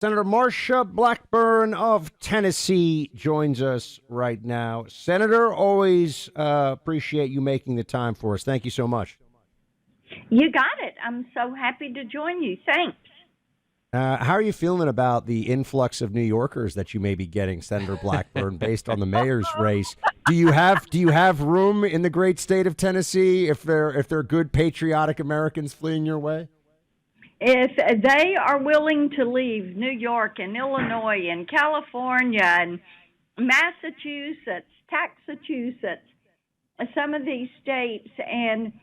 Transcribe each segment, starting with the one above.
Senator Marsha Blackburn of Tennessee joins us right now. Senator, always appreciate you making the time for us. Thank you so much. You got it. I'm so happy to join you. Thanks. How are you feeling about the influx of New Yorkers that you may be getting, Senator Blackburn, based on the mayor's race? Do you have room in the great state of Tennessee if they're good patriotic Americans fleeing your way? If they are willing to leave New York and Illinois and California and Massachusetts, Massachusetts, some of these states, and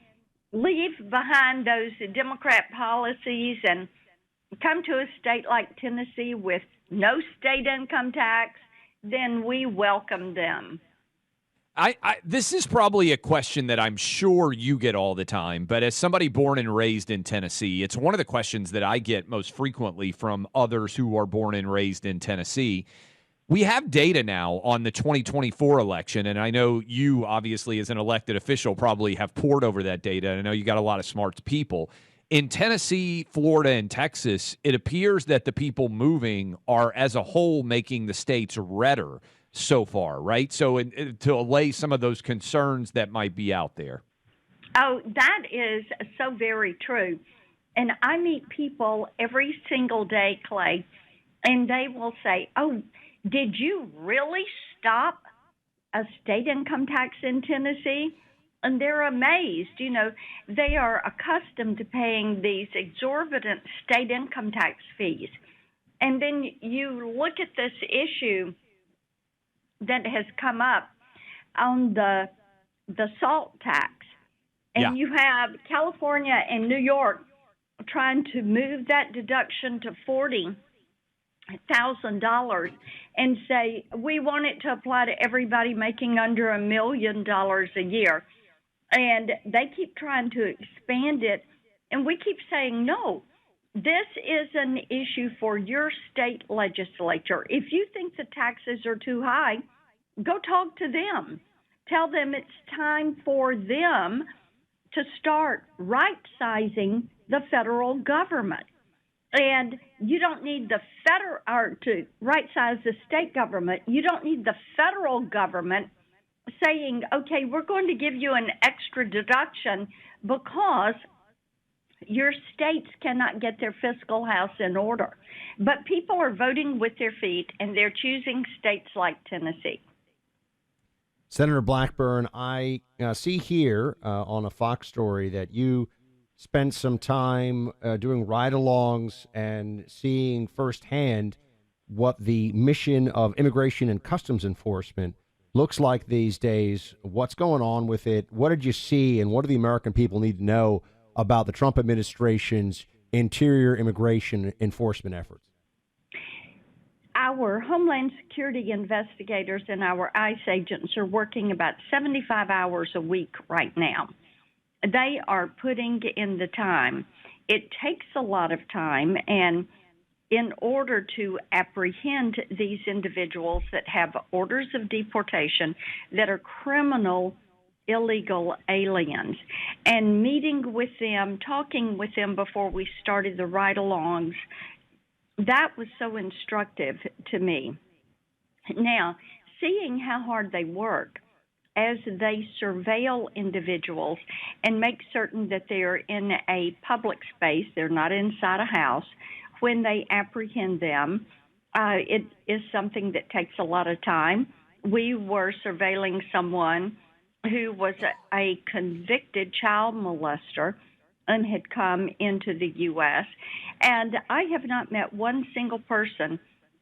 leave behind those Democrat policies and come to a state like Tennessee with no state income tax, then we welcome them. This is probably a question that I'm sure you get all the time, but as somebody born and raised in Tennessee, it's one of the questions that I get most frequently from others who are born and raised in Tennessee. We have data now on the 2024 election, and I know you, obviously, as an elected official, probably have pored over that data. I know you got a lot of smart people. In Tennessee, Florida, and Texas, it appears that the people moving are, as a whole, making the states redder so far, right? So to allay some of those concerns that might be out there. Oh, that is so very true. And I meet people every single day, Clay, and they will say, oh, did you really stop a state income tax in Tennessee? And they're amazed. You know, they are accustomed to paying these exorbitant state income tax fees. And then you look at this issue that has come up on the SALT tax. And you have California and New York trying to move that deduction to $40,000 and say, we want it to apply to everybody making under $1 million a year. And they keep trying to expand it. And we keep saying, no, this is an issue for your state legislature. If you think the taxes are too high, go talk to them. Tell them it's time for them to start right-sizing the federal government. And you don't need the federal, or to right-size the state government. You don't need the federal government saying, okay, we're going to give you an extra deduction because your states cannot get their fiscal house in order. But people are voting with their feet, and they're choosing states like Tennessee. Senator Blackburn, I see here on a Fox story that you spent some time doing ride-alongs and seeing firsthand what the mission of Immigration and Customs Enforcement looks like these days. What's going on with it? What did you see, and what do the American people need to know about the Trump administration's interior immigration enforcement efforts? Our Homeland Security investigators and our ICE agents are working about 75 hours a week right now. They are putting in the time. It takes a lot of time, and in order to apprehend these individuals that have orders of deportation that are criminal, illegal aliens, and meeting with them, talking with them before we started the ride-alongs, that was so instructive to me. Now, seeing how hard they work as they surveil individuals and make certain that they are in a public space, they're not inside a house, when they apprehend them, it is something that takes a lot of time. We were surveilling someone who was a convicted child molester and had come into the U.S., and I have not met one single person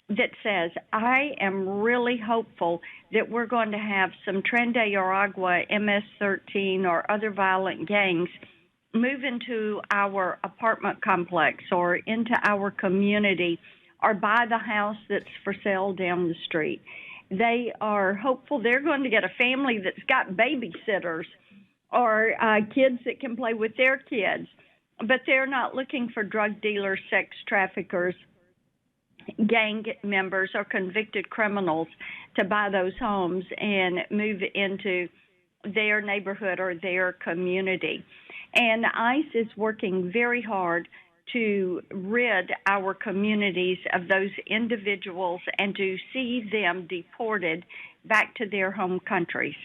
that says, I am really hopeful that we're going to have some Tren de Aragua, MS-13, or other violent gangs move into our apartment complex or into our community or buy the house that's for sale down the street. They are hopeful they're going to get a family that's got babysitters or kids that can play with their kids, but they're not looking for drug dealers, sex traffickers, gang members, or convicted criminals to buy those homes and move into their neighborhood or their community. And ICE is working very hard to rid our communities of those individuals and to see them deported back to their home countries.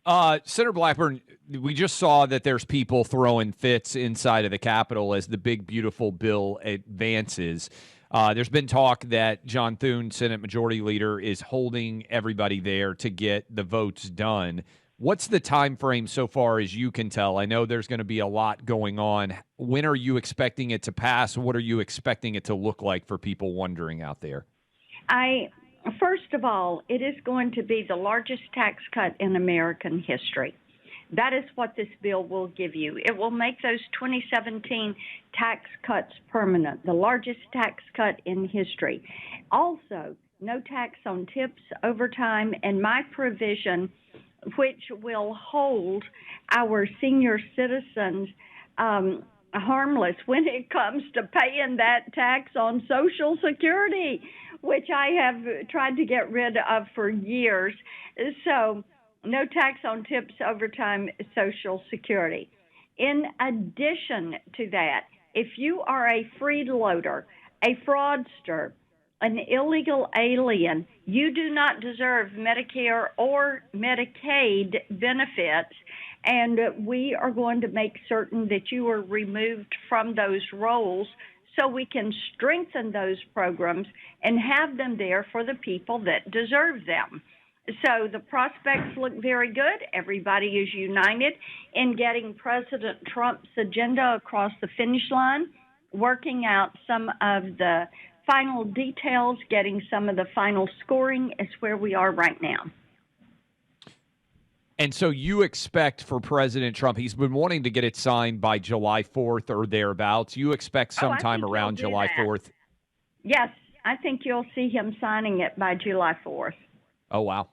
Senator Blackburn, we just saw that there's people throwing fits inside of the Capitol as the big, beautiful bill advances. There's been talk that John Thune, Senate Majority Leader, is holding everybody there to get the votes done. What's the time frame so far as you can tell? I know there's going to be a lot going on. When are you expecting it to pass? What are you expecting it to look like for people wondering out there? First of all, it is going to be the largest tax cut in American history. That is what this bill will give you. It will make those 2017 tax cuts permanent, the largest tax cut in history. Also, no tax on tips, overtime, and my provision, which will hold our senior citizens harmless when it comes to paying that tax on Social Security, which I have tried to get rid of for years. So no tax on tips, overtime, Social Security. In addition to that, if you are a freeloader, a fraudster, an illegal alien, you do not deserve Medicare or Medicaid benefits, and we are going to make certain that you are removed from those roles so we can strengthen those programs and have them there for the people that deserve them. So the prospects look very good. Everybody is united in getting President Trump's agenda across the finish line, working out some of the final details, getting some of the final scoring is where we are right now. And so you expect for President Trump, he's been wanting to get it signed by July 4th or thereabouts. You expect sometime around July 4th? Yes, I think you'll see him signing it by July 4th. Oh, wow.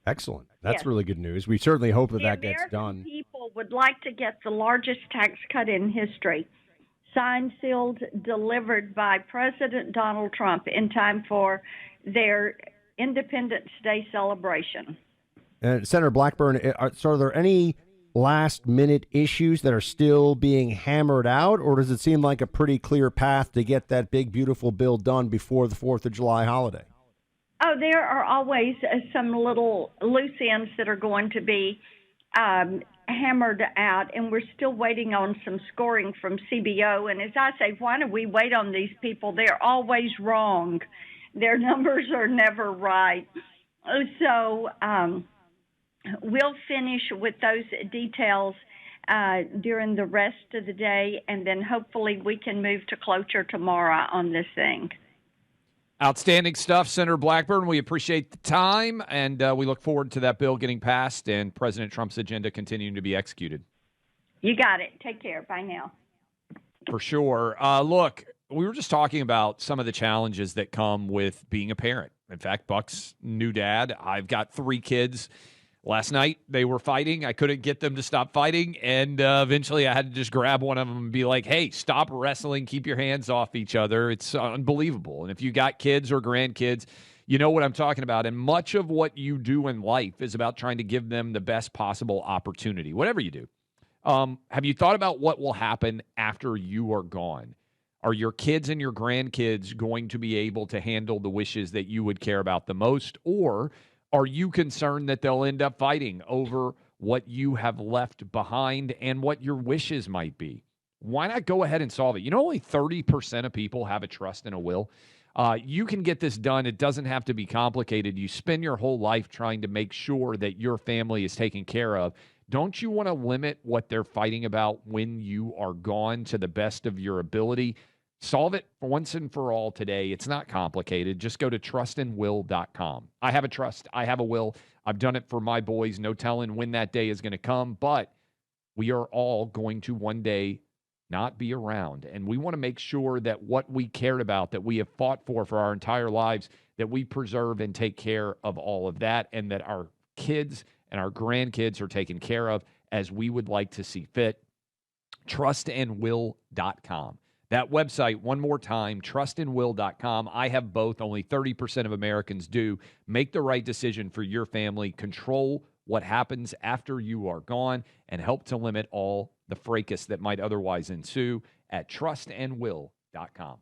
Excellent. That's really good news. We certainly hope that that gets done. American people would like to get the largest tax cut in history, signed, sealed, delivered by President Donald Trump in time for their Independence Day celebration. Senator Blackburn, so are there any last-minute issues that are still being hammered out, or does it seem like a pretty clear path to get that big, beautiful bill done before the 4th of July holiday? Oh, there are always some little loose ends that are going to be hammered out, and we're still waiting on some scoring from CBO. And as I say, why do we wait on these people? They're always wrong. Their numbers are never right. So we'll finish with those details during the rest of the day, and then hopefully we can move to cloture tomorrow on this thing. Outstanding stuff, Senator Blackburn. We appreciate the time, and we look forward to that bill getting passed and President Trump's agenda continuing to be executed. You got it. Take care. Bye now. For sure. Look, we were just talking about some of the challenges that come with being a parent. In fact, Buck's new dad. I've got 3 kids. Last night, they were fighting. I couldn't get them to stop fighting, and eventually I had to just grab one of them and be like, hey, stop wrestling. Keep your hands off each other. It's unbelievable. And if you got kids or grandkids, you know what I'm talking about. And much of what you do in life is about trying to give them the best possible opportunity, whatever you do. Have you thought about what will happen after you are gone? Are your kids and your grandkids going to be able to handle the wishes that you would care about the most, or are you concerned that they'll end up fighting over what you have left behind and what your wishes might be? Why not go ahead and solve it? You know, only 30% of people have a trust and a will. You can get this done. It doesn't have to be complicated. You spend your whole life trying to make sure that your family is taken care of. Don't you want to limit what they're fighting about when you are gone to the best of your ability? Solve it once and for all today. It's not complicated. Just go to trustandwill.com. I have a trust. I have a will. I've done it for my boys. No telling when that day is going to come, but we are all going to one day not be around. And we want to make sure that what we cared about, that we have fought for our entire lives, that we preserve and take care of all of that, and that our kids and our grandkids are taken care of as we would like to see fit. Trustandwill.com. That website, one more time, trustandwill.com. I have both. Only 30% of Americans do. Make the right decision for your family. Control what happens after you are gone and help to limit all the fracas that might otherwise ensue at trustandwill.com.